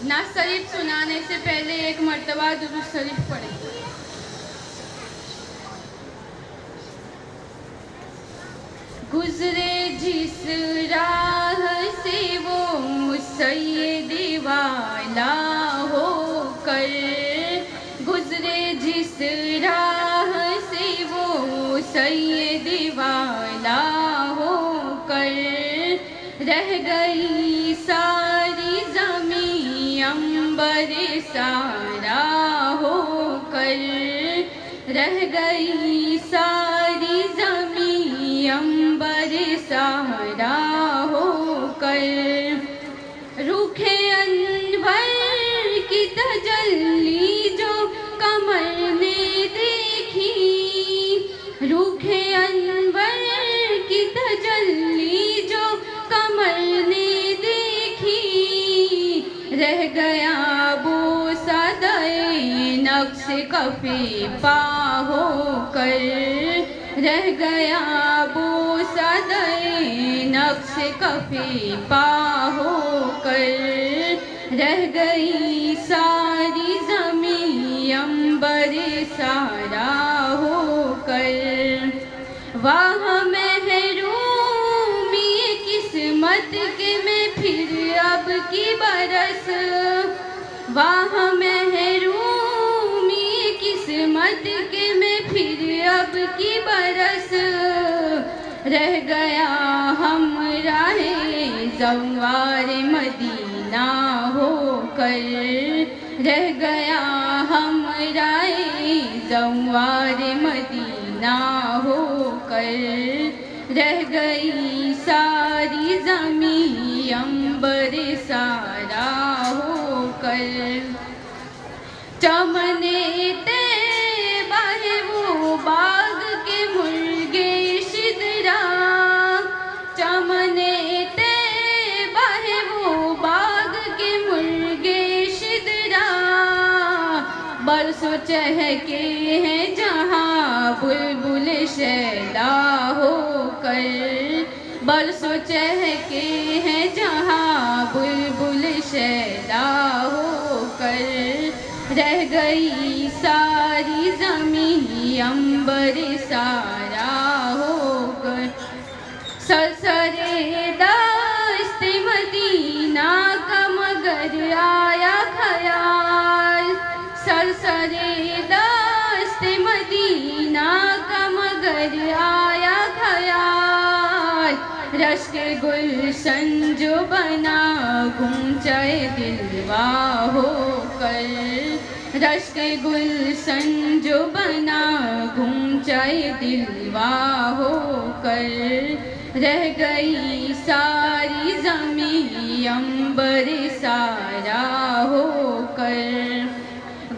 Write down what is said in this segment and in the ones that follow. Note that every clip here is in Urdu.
نعت شریف سنانے سے پہلے ایک مرتبہ درود شریف پڑھیں۔ گزرے جس راہ سے وہ سید والا ہو کر، گزرے جس راہ سے وہ سید والا ہو کر، رہ گئی ساری زمین عنبر سارا ہو کر، رہ گئی ساری زمین عنبر سارا ہو کر، روکھے انور کی تجلی جو قمر نے دیکھی، روکھے انور کی تجلی جو قمر نے دیکھی، رہ گیا بوسہ دے نقش کف پا ہو کر، رہ گیا بوسہ دے نقش کف پا ہو کر، رہ گئی ساری زمین عنبر سارا ہو کر، واہ محرومی قسمت کے میں پھر اب کی برس، واہ محرومی قسمت کے میں پھر اب کی برس، رہ گیا ہمراہ زوار مدینہ ہو کر، رہ گیا ہمراہ زوار مدینہ ہو کر، رہ گئی ساری زمین عنبر سارا ہو کر، چمن طیبہ ہے وہ باغ کے مرغے شدرا، چمن طیبہ ہے وہ باغ کے مرغے شدرا، برسوں چہکے ہیں جہاں بلبل شیدا ہو کر، برسوں چہکے ہیں جہاں بلبل شیدا ہو کر، رہ گئی ساری زمین عنبر سارا ہو کر، سرسرے دست مدینہ کا مگر آیا خیال، سرسرے دست مدینہ کا مگر آیا خیال، رشک گلشن جو بنا گونچے دلوا ہو کر، رشک گلشن جو بنا گونچے دلوا ہو کر، رہ گئی ساری زمین عنبر سارا ہو کر،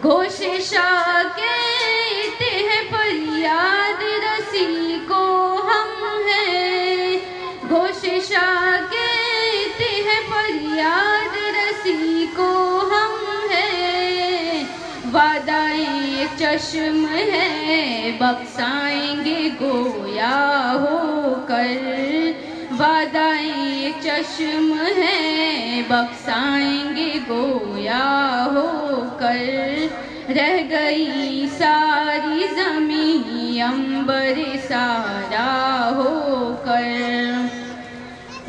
گوش شاہ کہتے ہیں فریاد رسی کو ہم ہیں، گوش شاہ کہتے ہیں فریاد رسی کو ہم ہیں، وعدہ چشم ہے بخشائیں گے گویا ہو کر، وعدہ چشم ہے بخشائیں گے گویا ہو کر، رہ گئی ساری زمین عنبر سارا ہو کر،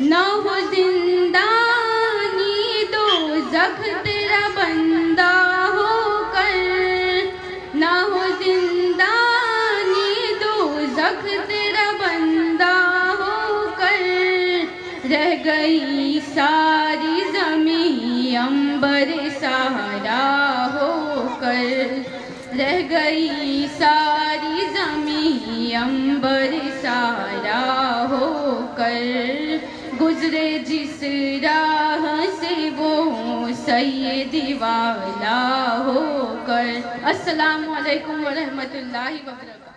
نہ ہو زندانی دوزخ تیرا بندہ ہو کر، نہ ہو زندانی دوزخ تیرا بندہ ہو کر، رہ گئی ساری زمین عنبر سارا ہو کر، رہ گئی ساری زمین عنبر سارا ہو کر، گزرے جس راہ سے وہ سید والا ہو کر۔ السلام علیکم ورحمۃ اللہ وبرکاتہ۔